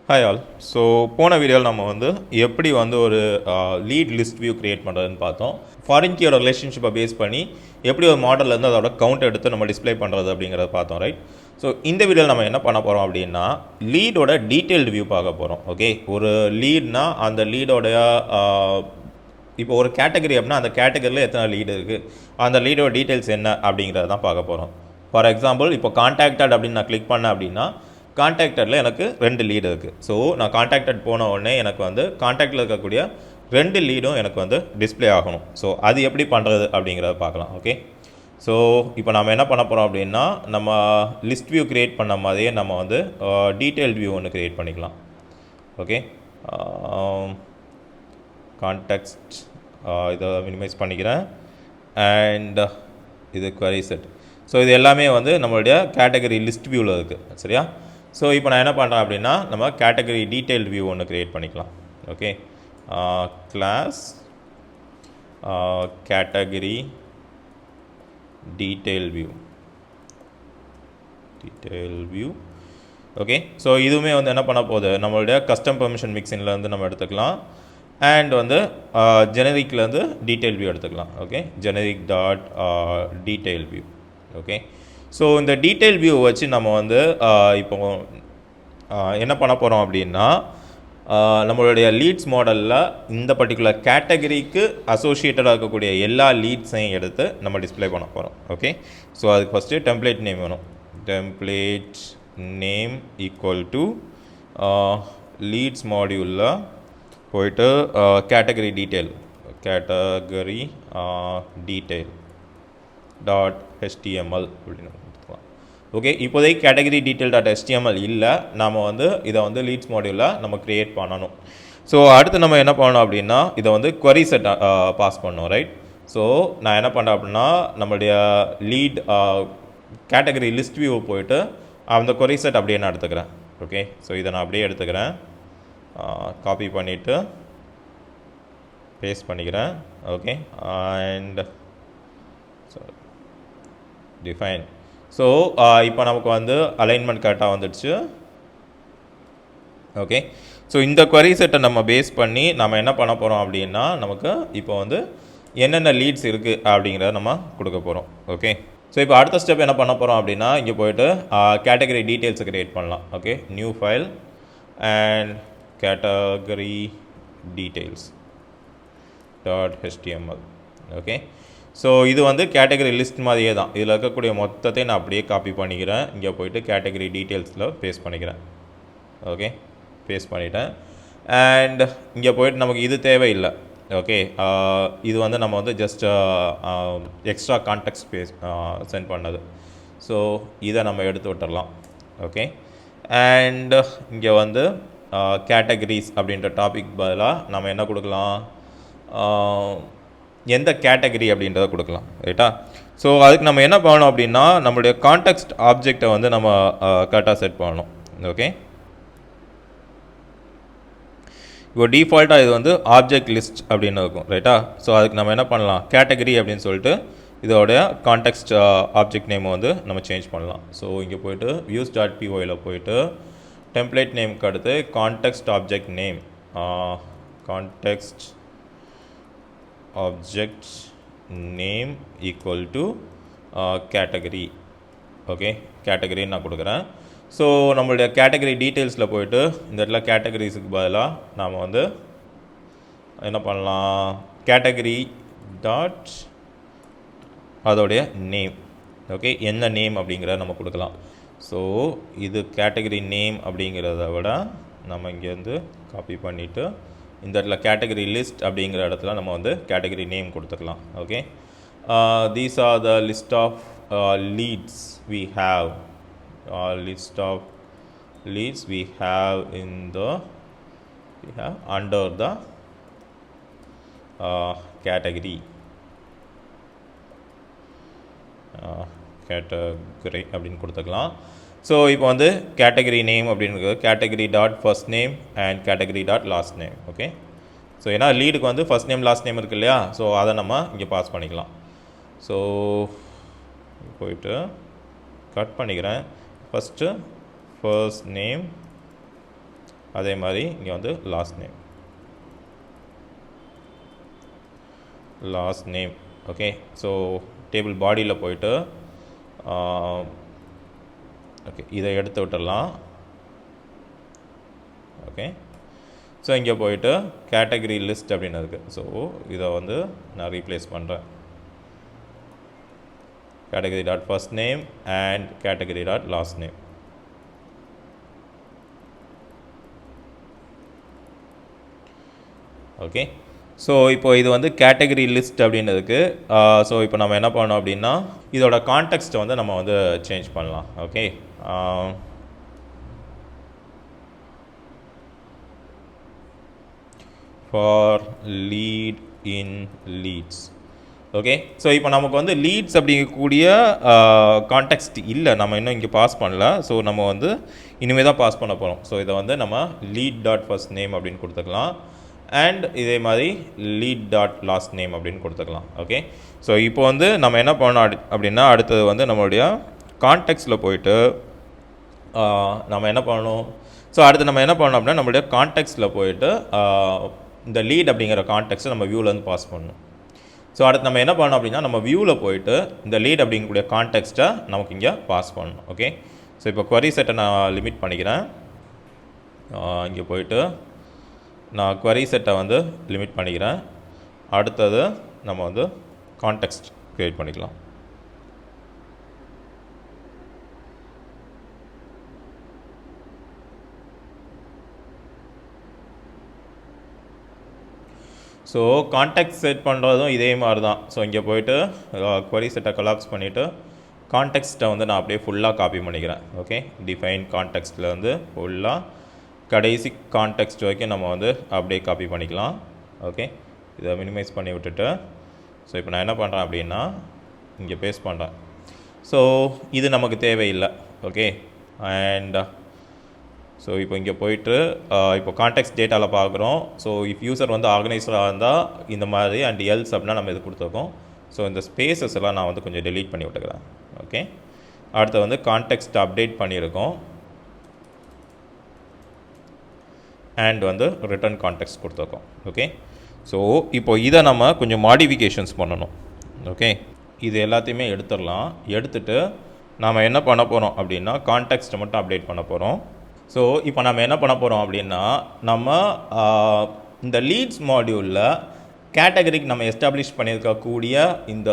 Hi all. So போன வீடியோவில் நம்ம வந்து எப்படி வந்து ஒரு லீட் லிஸ்ட் வியூ கிரியேட் பண்ணுறதுன்னு பார்த்தோம். ஃபாரின் கீயோட ரிலேஷன்ஷிப்பை பேஸ் பண்ணி எப்படி ஒரு மாடல்லேருந்து அதோட கவுண்ட் எடுத்து நம்ம டிஸ்பிளே பண்ணுறது அப்படிங்கிறத பார்த்தோம், ரைட்? ஸோ இந்த வீடியோவில் நம்ம என்ன பண்ண போகிறோம் அப்படின்னா லீடோட டீட்டெயில்டு வியூ பார்க்க போகிறோம். ஓகே, ஒரு லீட்னா அந்த லீடோடைய இப்போ ஒரு கேட்டகரி அப்படின்னா அந்த கேட்டகரியில் எத்தனை லீடு இருக்குது, அந்த லீடோட டீட்டெயில்ஸ் என்ன அப்படிங்கிறத தான் பார்க்க போகிறோம். ஃபார் எக்ஸாம்பிள் இப்போ கான்டாக்டட் அப்படின்னு நான் கிளிக் பண்ணேன் அப்படின்னா கான்டாக்டடில் எனக்கு 2 லீடு இருக்குது. ஸோ நான் கான்டாக்டட் போன உடனே எனக்கு வந்து கான்டாக்டில் இருக்கக்கூடிய 2 லீடும் எனக்கு வந்து டிஸ்பிளே ஆகணும். ஸோ அது எப்படி பண்ணுறது அப்படிங்கிறத பார்க்கலாம். ஓகே, ஸோ இப்போ நம்ம என்ன பண்ண போகிறோம் அப்படின்னா நம்ம லிஸ்ட் வியூ க்ரியேட் பண்ண மாதிரியே நம்ம வந்து டீட்டெயில்டு வியூ ஒன்று க்ரியேட் பண்ணிக்கலாம். ஓகே, கான்டெக்ஸ்ட் இதை மினிமைஸ் பண்ணிக்கிறேன் அண்ட் இது query செட். ஸோ இது எல்லாமே வந்து நம்மளுடைய கேட்டகரி லிஸ்ட் வியூவில் இருக்குது, சரியா? ஸோ இப்போ நான் என்ன பண்ணுறேன் அப்படின்னா நம்ம கேட்டகரி டீட்டெயில்டு வியூ ஒன்று க்ரியேட் பண்ணிக்கலாம். Okay, class category detail view. Okay, so இதுவுமே வந்து என்ன பண்ண போகுது, நம்மளுடைய கஸ்டம் பெர்மிஷன் மிக்சிங்லேருந்து நம்ம எடுத்துக்கலாம் அண்ட் வந்து ஜெனரிக்லேருந்து டீட்டெயில் வியூ எடுத்துக்கலாம். Okay, generic dot detail view. Okay, so இந்த டீட்டெயில் வியூ வச்சு நம்ம வந்து இப்போ என்ன பண்ண போகிறோம் அப்படின்னா நம்மளுடைய லீட்ஸ் மாடலில் இந்த பர்டிகுலர் கேட்டகரிக்கு அசோசியேட்டடாக இருக்கக்கூடிய எல்லா லீட்ஸையும் எடுத்து நம்ம டிஸ்பிளே பண்ண போகிறோம். ஓகே, ஸோ அதுக்கு ஃபஸ்ட்டு டெம்ப்ளேட் நேம் வேணும். Template name equal to leads மாடியூலில் போயிட்டு கேட்டகரி டீட்டெயில் டாட் HTML அப்படின்னு கொடுத்துக்கலாம். ஓகே, இப்போதைக்கு கேட்டகரி டீட்டெயில் டாட் HTML இல்லை, நாம் வந்து இதை வந்து லீட்ஸ் மாடியூலில் நம்ம க்ரியேட் பண்ணணும். ஸோ அடுத்து நம்ம என்ன பண்ணணும் அப்படின்னா இதை வந்து query செட் பாஸ் பண்ணணும், ரைட்? ஸோ நான் என்ன பண்ணுறேன் அப்படின்னா நம்மளுடைய லீட் கேட்டகரி லிஸ்ட் வியூ போயிட்டு அந்த query செட் அப்படியே நான் எடுத்துக்கிறேன். ஓகே, ஸோ இதை நான் அப்படியே எடுத்துக்கிறேன், காப்பி பண்ணிவிட்டு பேஸ்ட் பண்ணிக்கிறேன். Okay, and define. ஸோ இப்போ நமக்கு வந்து அலைன்மெண்ட் கரெக்டாக வந்துடுச்சு. ஓகே, ஸோ இந்த query செட்டை நம்ம பேஸ் பண்ணி நம்ம என்ன பண்ண போகிறோம் அப்படின்னா நமக்கு இப்போ வந்து என்னென்ன லீட்ஸ் இருக்குது அப்படிங்கிறத நம்ம கொடுக்க போகிறோம். ஓகே, ஸோ இப்போ அடுத்த ஸ்டெப் என்ன பண்ண போகிறோம் அப்படின்னா இங்கே போய்ட்டு கேட்டகரி டீட்டெயில்ஸை க்ரியேட் பண்ணலாம். Okay, new file and category details dot HTML. Okay, so இது வந்து கேட்டகரி லிஸ்ட் மாதிரியே தான், இதில் இருக்கக்கூடிய மொத்தத்தை நான் அப்படியே காப்பி பண்ணிக்கிறேன், இங்கே போய்ட்டு கேட்டகரி டீட்டெயில்ஸில் பேஸ்ட் பண்ணிக்கிறேன். ஓகே, பேஸ்ட் பண்ணிட்டேன் அண்ட் இங்கே போய்ட்டு நமக்கு இது தேவையில்லை. ஓகே, இது வந்து நம்ம வந்து ஜஸ்ட் எக்ஸ்ட்ரா கான்டெக்ஸ்ட் சென்ட் பண்ணது. ஸோ இதை நம்ம எடுத்து விட்டுடலாம். ஓகே, அண்ட் இங்கே வந்து கேட்டகரிஸ் அப்படின்ற டாபிக் பதிலாக நம்ம என்ன கொடுக்கலாம், எந்த கேட்டகரி அப்படின்றத கொடுக்கலாம், ரைட்டா? ஸோ அதுக்கு நம்ம என்ன பண்ணணும் அப்படின்னா நம்மளுடைய கான்டெக்ஸ்ட் ஆப்ஜெக்டை வந்து நம்ம கரெக்டாக செட் பண்ணணும். ஓகே, இப்போ டிஃபால்ட்டாக இது வந்து ஆப்ஜெக்ட் லிஸ்ட் அப்படின்னு இருக்கும், ரைட்டா? ஸோ அதுக்கு நம்ம என்ன பண்ணலாம், கேட்டகரி அப்படின்னு சொல்லிட்டு இதோடைய கான்டெக்ஸ்ட் ஆப்ஜெக்ட் நேமை வந்து நம்ம சேஞ்ச் பண்ணலாம். ஸோ இங்கே போய்ட்டு வியூஸ் டாட் PYயில் போய்ட்டு டெம்ப்ளேட் நேமுக்கு அடுத்து context object name context object name equal to category. Okay, கேட்டகரின்னு நான் கொடுக்குறேன். ஸோ நம்மளுடைய கேட்டகரி டீட்டெயில்ஸில் போய்ட்டு இந்த இடத்துல கேட்டகரிஸுக்கு பதிலாக நாம் வந்து என்ன பண்ணலாம், கேட்டகரி டாட் அதோடைய நேம். ஓகே, என்ன நேம் அப்படிங்கிறத நம்ம கொடுக்கலாம். ஸோ இது கேட்டகரி நேம் அப்படிங்கிறத விட நம்ம இங்கேருந்து காப்பி பண்ணிவிட்டு இந்த இடத்துல கேட்டகரி லிஸ்ட் அப்படிங்கிற இடத்துல நம்ம வந்து கேட்டகரி நேம் கொடுத்துக்கலாம். Okay, these are the list of leads we have under the category அப்படின்னு கொடுத்துக்கலாம். ஸோ இப்போ வந்து கேட்டகரி நேம் அப்படின்னு category dot first name and category dot last name. Okay, so ஏன்னா லீடுக்கு வந்து ஃபர்ஸ்ட் நேம் லாஸ்ட் நேம் இருக்குது இல்லையா, ஸோ அதை நம்ம இங்கே பாஸ் பண்ணிக்கலாம். ஸோ போயிட்டு கட் பண்ணிக்கிறேன். ஃபஸ்ட்டு ஃபர்ஸ்ட் நேம் அதே மாதிரி இங்கே வந்து last name okay. So table பாடியில் போயிட்டு ஓகே இதை எடுத்து விட்டுடலாம். ஓகே ஸோ இங்கே போயிட்டு கேட்டகரி லிஸ்ட் அப்படின்னு இருக்குது. ஸோ இதை வந்து நான் ரீப்ளேஸ் பண்ணுறேன். category dot first name and category dot last name. Okay so இப்போ இது வந்து கேட்டகரி லிஸ்ட் அப்படின்னு இருக்குது. ஸோ இப்போ நம்ம என்ன பண்ணோம் அப்படின்னா இதோட கான்டெக்ஸ்ட்டை வந்து நம்ம வந்து சேஞ்ச் பண்ணலாம். Okay for lead in leads. Okay so இப்போ நமக்கு வந்து லீட்ஸ் அப்படிங்கக்கூடிய கான்டெக்ஸ்ட் இல்லை, நம்ம இன்னும் இங்கே பாஸ் பண்ணல. ஸோ நம்ம வந்து இனிமேல் தான் பாஸ் பண்ண போகிறோம். ஸோ இதை வந்து நம்ம லீட் டாட் ஃபர்ஸ்ட் நேம் அப்படின்னு கொடுத்துக்கலாம். அண்ட் இதே மாதிரி லீட் டாட் லாஸ்ட் நேம் அப்படின்னு கொடுத்துக்கலாம். ஓகே ஸோ இப்போ வந்து நம்ம என்ன பண்ணோம் அப்படின்னா அடுத்தது வந்து நம்மளுடைய கான்டெக்ஸ்ட்டில் போயிட்டு நம்ம என்ன பண்ணணும். ஸோ அடுத்து நம்ம என்ன பண்ணோம் அப்படின்னா நம்மளுடைய கான்டெக்ஸ்ட்டில் போயிட்டு இந்த லீட் அப்படிங்கிற கான்டெக்ஸ்ட்டை நம்ம வியூவிலேருந்து பாஸ் பண்ணணும். ஸோ அடுத்து நம்ம என்ன பண்ணோம் அப்படின்னா நம்ம வியூவில் போயிட்டு இந்த லீட் அப்படிங்கக்கூடிய கான்டெக்ஸ்ட்டை நமக்கு இங்கே பாஸ் பண்ணணும். ஓகே ஸோ இப்போ query செட்டை நான் லிமிட் பண்ணிக்கிறேன். இங்கே போயிட்டு நான் query செட்டை வந்து லிமிட் பண்ணிக்கிறேன். அடுத்தது நம்ம வந்து கான்டெக்ஸ்ட் க்ரியேட் பண்ணிக்கலாம். ஸோ கான்டெக்ட் செட் பண்ணுறதும் இதே மாதிரி தான். ஸோ இங்கே போயிட்டு query செட்டை கொலாப்ஸ் பண்ணிவிட்டு கான்டெக்ஸ்ட்டை வந்து நான் அப்படியே ஃபுல்லாக காப்பி பண்ணிக்கிறேன். ஓகே டிஃபைன் கான்டெக்ஸ்ட்டில் வந்து ஃபுல்லாக கடைசி கான்டெக்ஸ்ட் வரைக்கும் நம்ம வந்து அப்படியே காப்பி பண்ணிக்கலாம். ஓகே இதை மினிமைஸ் பண்ணி விட்டுட்டு ஸோ இப்போ நான் என்ன பண்ணுறேன் அப்படின்னா இங்கே பேஸ்ட் பண்ணுறேன். ஸோ இது நமக்கு தேவையில்லை. ஓகே அண்ட் ஸோ இப்போ இங்கே போயிட்டு இப்போ கான்டெக்ஸ்ட் டேட்டாவில் பார்க்குறோம். ஸோ இஃப் யூசர் வந்து ஆர்கனைசராக இருந்தால் இந்த மாதிரி அண்ட் எல்ஸ் அப்படின்னா நம்ம இது கொடுத்துருக்கோம். ஸோ இந்த ஸ்பேசஸ் எல்லாம் நான் வந்து கொஞ்சம் டெலீட் பண்ணி விட்டுக்கிறேன். ஓகே அடுத்து வந்து கான்டெக்ஸ்ட் அப்டேட் பண்ணியிருக்கோம் அண்ட் வந்து ரிட்டர்ன் கான்டெக்ஸ்ட் கொடுத்துருக்கோம். ஓகே ஸோ இப்போ இதை நம்ம கொஞ்சம் மாடிஃபிகேஷன்ஸ் பண்ணணும். ஓகே இது எல்லாத்தையுமே எடுத்துடலாம். எடுத்துகிட்டு நாம் என்ன பண்ண போகிறோம் அப்படின்னா கான்டெக்ஸ்ட்டை மட்டும் அப்டேட் பண்ண போகிறோம். ஸோ இப்போ நம்ம என்ன பண்ண போகிறோம் அப்படின்னா நம்ம இந்த லீட்ஸ் மாடியூலில் கேட்டகரிக்கு நம்ம எஸ்டாப்ளிஷ் பண்ணியிருக்கக்கூடிய இந்த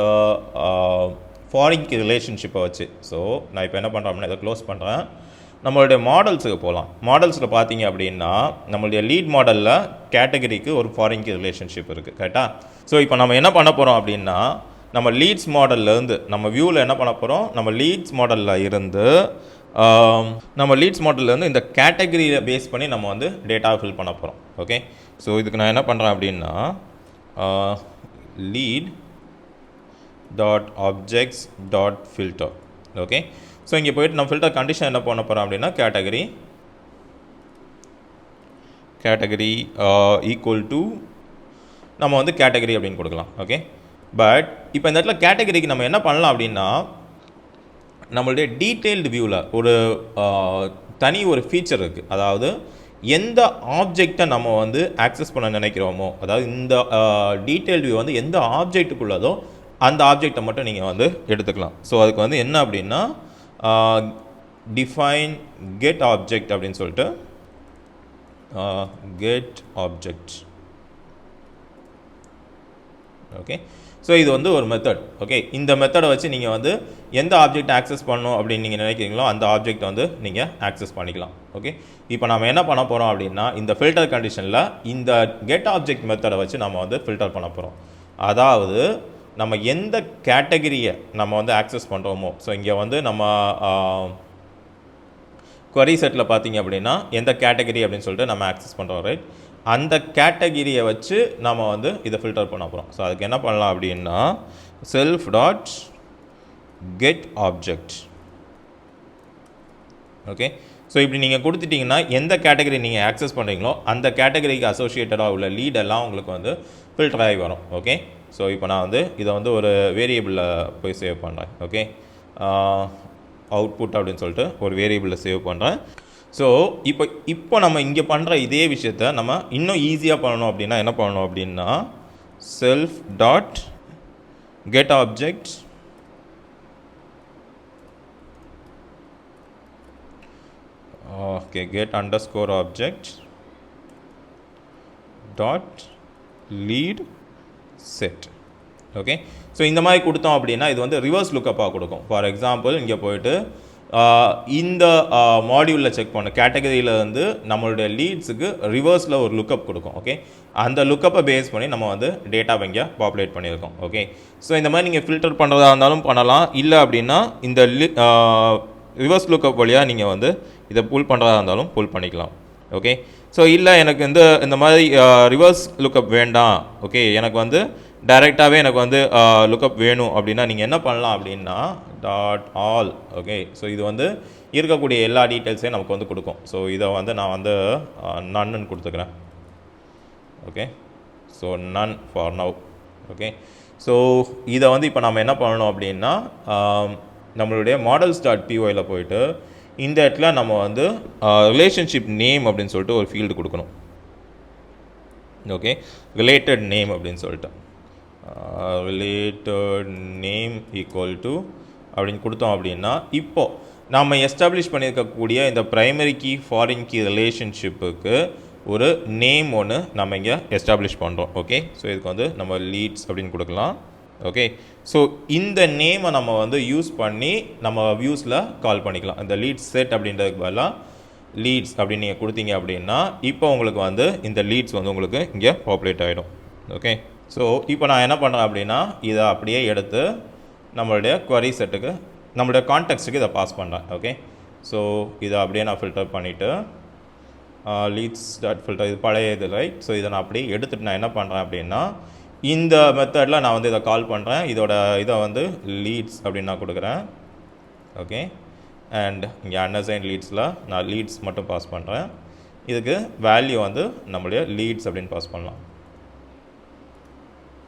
ஃபாரின் ரிலேஷன்ஷிப்பை வச்சு ஸோ நான் இப்போ என்ன பண்ணுறேன் அப்படின்னா இதை க்ளோஸ் பண்ணுறேன். நம்மளுடைய மாடல்ஸுக்கு போகலாம். மாடல்ஸில் பார்த்தீங்க அப்படின்னா நம்மளுடைய லீட் மாடலில் கேட்டகரிக்கு ஒரு ஃபாரின் ரிலேஷன்ஷிப் இருக்குது கரெக்டாக. ஸோ இப்போ நம்ம என்ன பண்ண போகிறோம் அப்படின்னா நம்ம லீட்ஸ் மாடல்லேருந்து நம்ம வியூவில் என்ன பண்ண போகிறோம் நம்ம லீட்ஸ் மாடலில் இருந்து இந்த கேட்டகரியை பேஸ் பண்ணி நம்ம வந்து டேட்டா ஃபில் பண்ண போகிறோம். ஓகே ஸோ இதுக்கு நான் என்ன பண்ணுறேன் அப்படின்னா lead dot objects dot filter. Okay so இங்கே போய்ட்டு நம்ம ஃபில்டர் கண்டிஷன் என்ன பண்ண போகிறோம் அப்படின்னா கேட்டகரி ஈக்குவல் டு நம்ம வந்து கேட்டகரி அப்படின்னு கொடுக்கலாம். ஓகே பட் இப்போ இந்த இடத்துல கேட்டகரிக்கு நம்ம என்ன பண்ணலாம் அப்படின்னா நம்மளுடைய டீட்டெயில்டு வியூவில் ஒரு தனி ஒரு ஃபீச்சர் இருக்குது. அதாவது எந்த ஆப்ஜெக்டை நம்ம வந்து ஆக்சஸ் பண்ண நினைக்கிறோமோ அதாவது இந்த டீட்டெயில்டு வியூ வந்து எந்த ஆப்ஜெக்ட்டுக்குள்ளதோ அந்த ஆப்ஜெக்டை மட்டும் நீங்கள் வந்து எடுத்துக்கலாம். ஸோ அதுக்கு வந்து என்ன அப்படின்னா டிஃபைன் கெட் ஆப்ஜெக்ட் அப்படின்னு சொல்லிட்டு கெட் ஆப்ஜெக்ட். ஓகே ஸோ இது வந்து ஒரு மெத்தட். ஓகே இந்த மெத்தடை வச்சு நீங்கள் வந்து எந்த ஆப்ஜெக்ட் ஆக்சஸ் பண்ணணும் அப்படின்னு நீங்கள் நினைக்கிறீங்களோ அந்த ஆப்ஜெக்ட் வந்து நீங்கள் ஆக்சஸ் பண்ணிக்கலாம். ஓகே இப்போ நம்ம என்ன பண்ண போகிறோம் அப்படின்னா இந்த ஃபில்டர் கண்டிஷனில் இந்த கெட் ஆப்ஜெக்ட் மெத்தடை வச்சு நம்ம வந்து ஃபில்டர் பண்ண போகிறோம். அதாவது நம்ம எந்த கேட்டகரியை நம்ம வந்து ஆக்சஸ் பண்ணுறோமோ ஸோ இங்கே வந்து நம்ம query செட்டில் பார்த்தீங்க அப்படின்னா எந்த கேட்டகரி அப்படின்னு சொல்லிட்டு நம்ம ஆக்சஸ் பண்ணுறோம் ரைட். அந்த கேட்டகிரியை வச்சு நம்ம வந்து இதை ஃபில்டர் பண்ண போகிறோம். ஸோ அதுக்கு என்ன பண்ணலாம் அப்படின்னா self dot get object. Okay so இப்படி நீங்கள் கொடுத்துட்டிங்கன்னா எந்த கேட்டகரி நீங்கள் ஆக்சஸ் பண்ணுறீங்களோ அந்த கேட்டகரிக்கு அசோசியேட்டடாக உள்ள லீடெல்லாம் உங்களுக்கு வந்து ஃபில்டர் ஆகி வரும். ஓகே ஸோ இப்போ நான் வந்து இதை வந்து ஒரு வேரியபிளில் போய் சேவ் பண்ணுறேன். ஓகே அவுட்புட் அப்படின்னு சொல்லிட்டு ஒரு வேரியபிளில் சேவ் பண்ணுறேன். ஸோ இப்போ நம்ம இங்கே பண்ணுற இதே விஷயத்த நம்ம இன்னும் ஈஸியாக பண்ணணும் அப்படின்னா என்ன பண்ணணும் அப்படின்னா self dot get object okay get underscore object dot lead set. Okay, so இந்த மாதிரி கொடுத்தோம் அப்படின்னா இது வந்து ரிவர்ஸ் லுக்கப்பாக கொடுக்கும். ஃபார் எக்ஸாம்பிள் இங்கே போயிட்டு இந்த மாடியூலில் செக் பண்ண கேட்டகரியில் வந்து நம்மளுடைய லீட்ஸுக்கு ரிவர்ஸில் ஒரு லுக்கப் கொடுக்கும். ஓகே, அந்த லுக்கப்பை பேஸ் பண்ணி நம்ம வந்து டேட்டா இங்கே பாப்புலேட் பண்ணியிருக்கோம். ஓகே, ஸோ இந்த மாதிரி நீங்கள் ஃபில்டர் பண்ணுறதா இருந்தாலும் பண்ணலாம். இல்லை அப்படின்னா இந்த ரிவர்ஸ் லுக்கப் வழியாக நீங்கள் வந்து இதை புல் பண்ணுறதா இருந்தாலும் புல் பண்ணிக்கலாம். ஓகே, ஸோ இல்லை எனக்கு இந்த மாதிரி ரிவர்ஸ் லுக்கப் வேண்டாம், ஓகே எனக்கு வந்து டைரெக்டாகவே எனக்கு வந்து லுக்கப் வேணும் அப்படின்னா நீங்கள் என்ன பண்ணலாம் அப்படின்னா டாட் ஆல். ஓகே, ஸோ இது வந்து இருக்கக்கூடிய எல்லா டீட்டெயில்ஸையும் நமக்கு வந்து கொடுக்கும். ஸோ இதை வந்து நான் வந்து நன்னு கொடுத்துக்கிறேன். Okay, so none for now. Okay, so இதை வந்து இப்போ நம்ம என்ன பண்ணணும் அப்படின்னா நம்மளுடைய மாடல்ஸ் டாட் பிஒயில் போயிட்டு இந்த இடத்துல நம்ம வந்து ரிலேஷன்ஷிப் நேம் அப்படின்னு சொல்லிட்டு ஒரு ஃபீல்டு கொடுக்கணும். ஓகே, ரிலேட்டட் நேம் அப்படின்னு சொல்லிட்டு ரிலேட்டட் நேம் ஈக்குவல் டு அப்படின்னு கொடுத்தோம் அப்படின்னா இப்போது நாம் எஸ்டாப்ளிஷ் பண்ணியிருக்கக்கூடிய இந்த ப்ரைமரி கீ ஃபாரின் கீ ரிலேஷன்ஷிப்புக்கு ஒரு நேம் ஒன்று நம்ம இங்கே எஸ்டாப்ளிஷ் பண்ணுறோம். ஓகே, ஸோ இதுக்கு வந்து நம்ம லீட்ஸ் அப்படின்னு கொடுக்கலாம். ஓகே, ஸோ இந்த நேமை நம்ம வந்து யூஸ் பண்ணி நம்ம வியூஸில் கால் பண்ணிக்கலாம். இந்த லீட்ஸ் செட் அப்படின்றதுக்கு பதிலாக லீட்ஸ் அப்படின்னு நீங்கள் கொடுத்தீங்க அப்படின்னா இப்போ உங்களுக்கு வந்து இந்த லீட்ஸ் வந்து உங்களுக்கு இங்கே பாப்புலேட் ஆகிடும். ஓகே, ஸோ இப்போ நான் என்ன பண்ணுறேன் அப்படின்னா இதை அப்படியே எடுத்து நம்மளுடைய query செட்டுக்கு நம்மளுடைய கான்டெக்ஸ்ட்டுக்கு இதை பாஸ் பண்ணுறேன். ஓகே, ஸோ இதை அப்படியே நான் ஃபில்டர் பண்ணிவிட்டு லீட்ஸ் டாட் ஃபில்டர் இது பழைய இது ரைட். ஸோ இதை நான் அப்படியே எடுத்துகிட்டு நான் என்ன பண்ணுறேன் அப்படின்னா இந்த மெத்தடில் நான் வந்து இதை கால் பண்ணுறேன். இதை வந்து லீட்ஸ் அப்படின்னு நான் கொடுக்குறேன். ஓகே, அண்ட் இங்கே அன்அசைன் லீட்ஸில் நான் லீட்ஸ் மட்டும் பாஸ் பண்ணுறேன். இதுக்கு வேல்யூ வந்து நம்மளுடைய லீட்ஸ் அப்படின்னு பாஸ் பண்ணலாம்.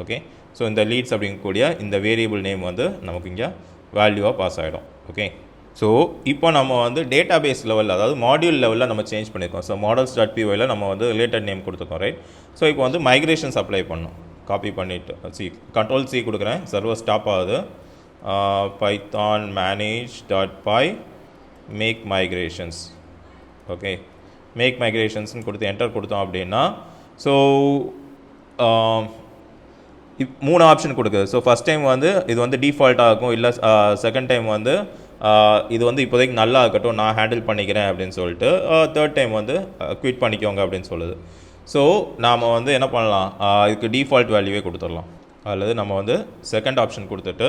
ஓகே, ஸோ இந்த லீட்ஸ் அப்படிங்கக்கூடிய இந்த வேரியபிள் நேம் வந்து நமக்கு இங்கே வேல்யூவாக பாஸ் ஆகிடும். ஓகே, ஸோ இப்போ நம்ம வந்து டேட்டா பேஸ் லெவலில் அதாவது மாடியூல் லெவலில் நம்ம சேஞ்ச் பண்ணியிருக்கோம். ஸோ மாடல்ஸ் டாட் பிஒயில் நம்ம வந்து ரிலேட்டட் நேம் கொடுத்துருக்கோம் ரைட். ஸோ இப்போ வந்து மைக்ரேஷன்ஸ் அப்ளை பண்ணணும். காப்பி பண்ணிவிட்டு கண்ட்ரோல் சி கொடுக்குறேன். சர்வர் ஸ்டாப் ஆகுது. Python manage dot py make migrations. Okay, make மைக்ரேஷன்ஸ்னு கொடுத்து என்டர் கொடுத்தோம் அப்படின்னா ஸோ 3 ஆப்ஷன் கொடுக்குது. ஸோ ஃபஸ்ட் டைம் வந்து இது வந்து டிஃபால்ட்டாக இருக்கும். இல்லை செகண்ட் டைம் வந்து இது வந்து இப்போதைக்கு நல்லா இருக்கட்டும் நான் ஹேண்டில் பண்ணிக்கிறேன் அப்படின்னு சொல்லிட்டு தேர்ட் டைம் வந்து குவிட் பண்ணிக்கோங்க அப்படின்னு சொல்லுது. ஸோ நாம் வந்து என்ன பண்ணலாம் இதுக்கு டிஃபால்ட் வேல்யூவே கொடுத்துடலாம். அல்லது நம்ம வந்து செகண்ட் ஆப்ஷன் கொடுத்துட்டு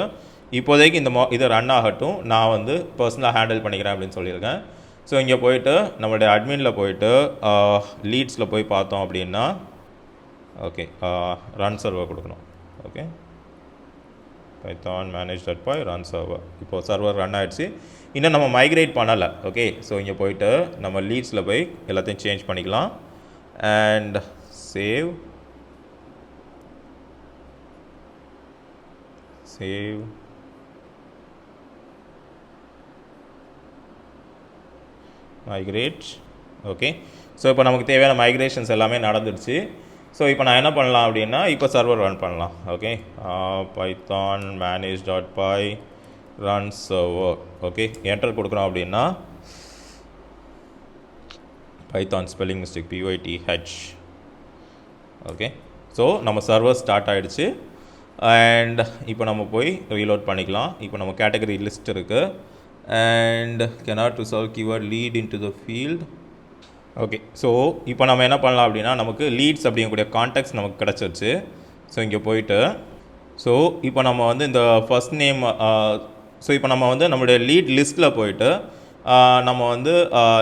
இப்போதைக்கு இதை ரன் ஆகட்டும் நான் வந்து பர்சனலாக ஹேண்டில் பண்ணிக்கிறேன் அப்படின்னு சொல்லியிருக்கேன். ஸோ இங்கே போயிட்டு நம்மளுடைய அட்மினில் போயிட்டு லீட்ஸில் போய் பார்த்தோம் அப்படின்னா ஓகே ரன் சர்வர் கொடுக்கணும். Okay, python manage dot py run server. இப்போது சர்வர் ரன் ஆகிடுச்சு. இன்னும் நம்ம மைக்ரேட் பண்ணலை. ஓகே, ஸோ இங்கே போயிட்டு நம்ம லீட்ஸில் போய் எல்லாத்தையும் சேஞ்ச் பண்ணிக்கலாம். And save migrate. Okay, so இப்போ நமக்கு தேவையான மைக்ரேஷன்ஸ் எல்லாமே நடந்துடுச்சு. ஸோ இப்போ நான் என்ன பண்ணலாம் அப்படின்னா இப்போ சர்வர் ரன் பண்ணலாம். Okay, python manage dot py run server. Okay, enter கொடுக்குறோம் அப்படின்னா python spelling mistake PYTH. Okay, so நம்ம சர்வர் ஸ்டார்ட் ஆகிடுச்சு. அண்ட் இப்போ நம்ம போய் ரீலோட் பண்ணிக்கலாம். இப்போ நம்ம கேட்டகரி லிஸ்ட் இருக்குது. And cannot resolve keyword lead into the field. Okay, so இப்போ நம்ம என்ன பண்ணலாம் அப்படின்னா நமக்கு லீட்ஸ் அப்படிங்கக்கூடிய கான்டெக்ட்ஸ் நமக்கு கிடச்சிருச்சு. ஸோ இங்கே போயிட்டு ஸோ இப்போ நம்ம வந்து இந்த ஃபஸ்ட் நேம் ஸோ இப்போ நம்ம வந்து நம்மளுடைய லீட் லிஸ்ட்டில் போயிட்டு நம்ம வந்து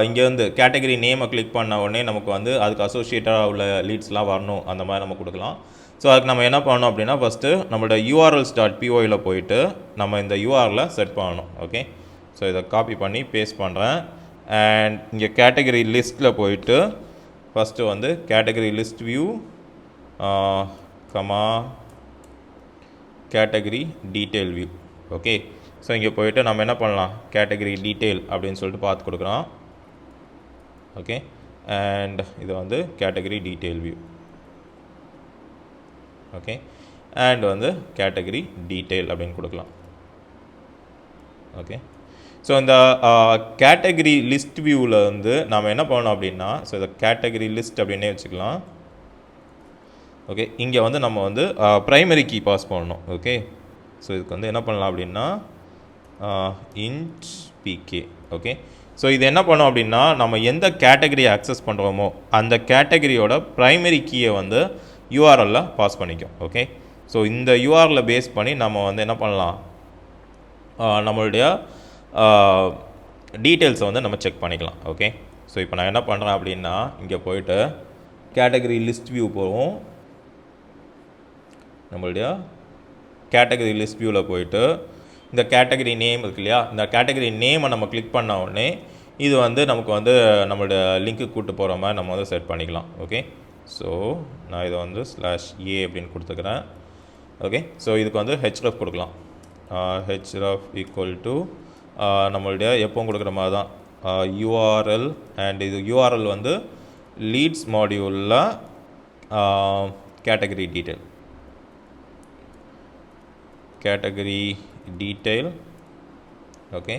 இங்கேருந்து கேட்டகரி நேமை கிளிக் பண்ண உடனே நமக்கு வந்து அதுக்கு அசோசியேட்டடாக உள்ள லீட்ஸ்லாம் வரணும் அந்த மாதிரி நம்ம கொடுக்கலாம். ஸோ அதுக்கு நம்ம என்ன பண்ணணும் அப்படின்னா ஃபஸ்ட்டு நம்மளோட urls.pyயில் போயிட்டு நம்ம இந்த URL செட் பண்ணணும். ஓகே, ஸோ இதை காப்பி பண்ணி பேஸ்ட் பண்ணுறேன். அண்ட் இங்கே கேட்டகரி லிஸ்ட்டில் போயிட்டு ஃபஸ்ட்டு வந்து category list view category detail view. Okay, so இங்கே போயிட்டு நம்ம என்ன பண்ணலாம் கேட்டகரி டீட்டெயில் அப்படின்னு சொல்லிட்டு பார்த்து கொடுக்குறோம். ஓகே. அண்ட் இது வந்து category detail view. Okay. And வந்து கேட்டகரி டீட்டெயில் அப்படின்னு கொடுக்கலாம். ஓகே. ஸோ இந்த கேட்டகரி லிஸ்ட் வியூவில் வந்து நாம் என்ன பண்ணணும் அப்படின்னா, ஸோ இதை கேட்டகரி லிஸ்ட் அப்படின்னே வச்சுக்கலாம். ஓகே. இங்கே வந்து நம்ம வந்து ப்ரைமரி கீ பாஸ் பண்ணணும். ஓகே. ஸோ இதுக்கு வந்து என்ன பண்ணலாம் அப்படின்னா இன்ட் பிகே. ஓகே. ஸோ இது என்ன பண்ணோம் அப்படின்னா, நம்ம எந்த கேட்டகரியை ஆக்சஸ் பண்ணுறோமோ அந்த கேட்டகரியோட ப்ரைமரி கீயை வந்து யூஆர்எல்ல பாஸ் பண்ணிக்கும். ஓகே. ஸோ இந்த யூஆர்எல்ல பேஸ் பண்ணி நம்ம வந்து என்ன பண்ணலாம், நம்மளுடைய டீட்டெயில்ஸை வந்து நம்ம செக் பண்ணிக்கலாம். ஓகே. ஸோ இப்போ நான் என்ன பண்ணுறேன் அப்படின்னா, இங்கே போயிட்டு கேட்டகரி லிஸ்ட் வியூ போவோம். நம்மளுடைய கேட்டகரி லிஸ்ட் வியூவில் போயிட்டு இந்த கேட்டகரி நேம் இருக்கு இல்லையா, இந்த கேட்டகரி நேமை நம்ம கிளிக் பண்ண உடனே இது வந்து நமக்கு வந்து நம்மளுடைய லிங்க்கு கூப்பிட்டு போகிற மாதிரி நம்ம வந்து செட் பண்ணிக்கலாம். ஓகே. ஸோ நான் இதை வந்து /a அப்படின்னு கொடுத்துக்கிறேன். ஓகே. ஸோ இதுக்கு வந்து href கொடுக்கலாம். href ஈக்குவல் டு நம்மளுடைய எப்பவும் கொடுக்குற மாதிரி தான் யூஆர்எல். அண்ட் இது யூஆர்எல் வந்து லீட்ஸ் மாடியூலில் category detail okay.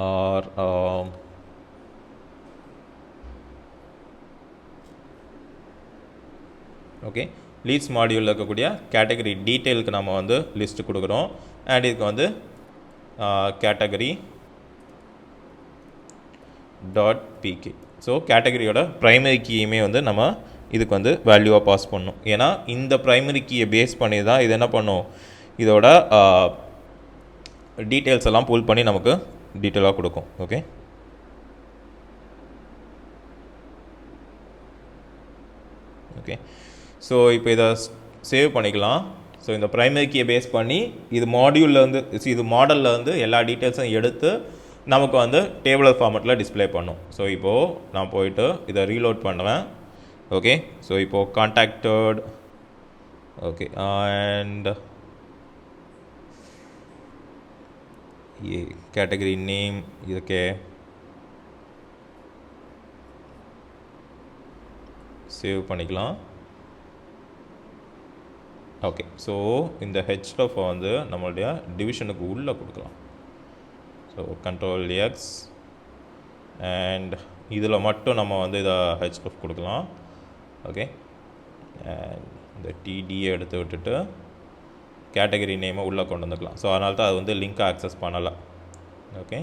Or okay. Leads மாடியூலில் இருக்கக்கூடிய கேட்டகரி டீட்டெயிலுக்கு நம்ம வந்து லிஸ்ட்டு கொடுக்குறோம். அண்ட் இதுக்கு வந்து கேட்டகரி டாட் பிகே. ஸோ கேட்டகரியோட ப்ரைமரி கீயுமே வந்து நம்ம இதுக்கு வந்து வேல்யூவாக பாஸ் பண்ணணும். ஏன்னா இந்த ப்ரைமரி கீயை பேஸ் பண்ணி தான் இது என்ன பண்ணும், இதோட டீட்டெயில்ஸ் எல்லாம் புல் பண்ணி நமக்கு டீட்டெயிலாக கொடுக்கும். ஓகே. ஓகே. ஸோ இப்போ இதை சேவ் பண்ணிக்கலாம். ஸோ இந்த ப்ரைமரி கீயை பேஸ் பண்ணி இது மாடியூலில் வந்து இது மாடலில் வந்து எல்லா டீட்டெயில்ஸும் எடுத்து நமக்கு வந்து டேபிளர் ஃபார்மேட்டில் டிஸ்பிளே பண்ணும். ஸோ இப்போது நான் போயிட்டு இதை ரீலோட் பண்ணுவேன். ஓகே. ஸோ இப்போது contacted. Okay. And category name இதுக்கே சேவ் பண்ணிக்கலாம். ஓகே. ஸோ இந்த href வந்து நம்மளுடைய டிவிஷனுக்கு உள்ளே கொடுக்கலாம். ஸோ Ctrl+X அண்ட் இதில் மட்டும் நம்ம வந்து இதை href கொடுக்கலாம். ஓகே. அண்ட் இந்த டிடியை எடுத்து விட்டுட்டு கேட்டகரி நேமை உள்ளே கொண்டு வந்துக்கலாம். ஸோ அதனால தான் அது வந்து லிங்க்கை ஆக்சஸ் பண்ணலை. ஓகே.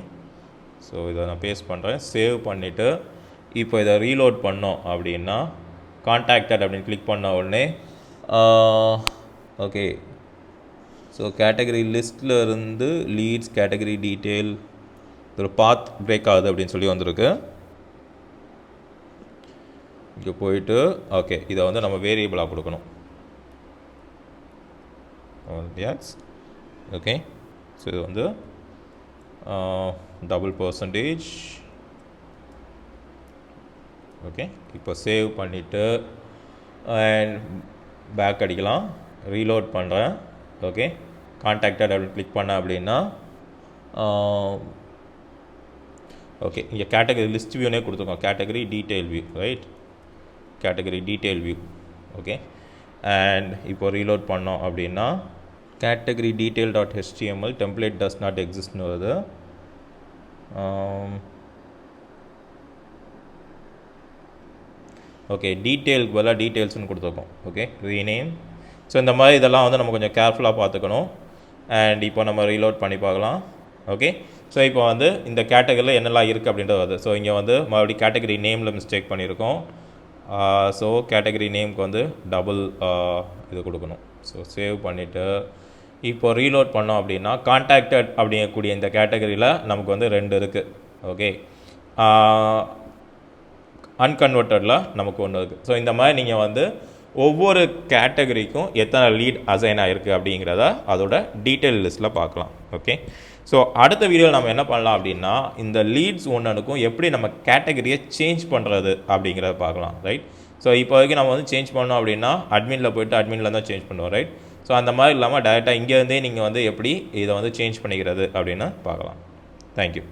ஸோ இதை நான் பேஸ்ட் பண்ணுறேன். சேவ் பண்ணிவிட்டு இப்போ இதை ரீலோட் பண்ணோம் அப்படின்னா கான்டாக்டட் அப்படின்னு கிளிக் பண்ண உடனே ஓகே. ஸோ கேட்டகரி லிஸ்ட்டில் இருந்து லீட்ஸ் கேட்டகரி டீட்டெயில் ஒரு பாத் பிரேக் ஆகுது அப்படின்னு சொல்லி வந்திருக்கு. இங்கே போயிட்டு ஓகே இதை வந்து நம்ம வேரியபிளாக கொடுக்கணும். ஓகே. ஸோ இது வந்து %. ஓகே. இப்போ சேவ் பண்ணிவிட்டு அண்ட் பேக் அடிக்கலாம். ரீலோட் பண்ணுறேன். ஓகே. கான்டாக்டட் அப்படின்னு கிளிக் பண்ணேன் அப்படின்னா ஓகே இங்கே கேட்டகரி லிஸ்ட் வியூனே கொடுத்துருக்கோம். Category detail view, right. Category detail view. Okay. And இப்போ ரீலோட் பண்ணோம் அப்படின்னா category detail .html template does not எக்ஸிஸ்ட்னு வருது. ஓகே. டீட்டெயிலுக்கு பதிலாக டீட்டெயில்ஸ்னு கொடுத்துருக்கோம். ஓகே. ரீநேம். ஸோ இந்த மாதிரி இதெல்லாம் வந்து நம்ம கொஞ்சம் கேர்ஃபுல்லாக பார்த்துக்கணும். அண்ட் இப்போ நம்ம ரீலோட் பண்ணி பார்க்கலாம். ஓகே. ஸோ இப்போ வந்து இந்த கேட்டகரியில் என்னெல்லாம் இருக்குது அப்படின்றது வருது. ஸோ இங்கே வந்து மறுபடியும் கேட்டகரி நேமில் மிஸ்டேக் பண்ணியிருக்கோம். ஸோ கேட்டகரி நேமுக்கு வந்து டபுள் இது கொடுக்கணும். ஸோ சேவ் பண்ணிவிட்டு இப்போ ரீலோட் பண்ணோம் அப்படின்னா கான்டாக்டட் அப்படிங்கக்கூடிய இந்த கேட்டகரியில் நமக்கு வந்து 2 இருக்குது. ஓகே. அன்கன்வெர்ட்டடில் நமக்கு ஒன்று இருக்குது. ஸோ இந்த மாதிரி நீங்கள் வந்து ஒவ்வொரு கேட்டகரிக்கும் எத்தனை லீட் அசைன் ஆகிருக்கு அப்படிங்கிறத அதோட டீட்டெயில் லிஸ்ட்டில் பார்க்கலாம். ஓகே. ஸோ அடுத்த வீடியோவில் நம்ம என்ன பண்ணலாம் அப்படின்னா இந்த லீட்ஸ் ஒன்றுக்கும் எப்படி நம்ம கேட்டகரியை சேஞ்ச் பண்ணுறது அப்படிங்கிறத பார்க்கலாம், ரைட். ஸோ இப்போ வரைக்கும் நம்ம வந்து சேஞ்ச் பண்ணோம் அப்படின்னா அட்மினில் போய்ட்டு அட்மினில் தான் சேஞ்ச் பண்ணுவோம், ரைட். ஸோ அந்த மாதிரி இல்லாமல் டேரெக்டாக இங்கேருந்தே நீங்கள் வந்து எப்படி இதை வந்து சேஞ்ச் பண்ணிக்கிறது அப்படின்னு பார்க்கலாம். தேங்க்யூ.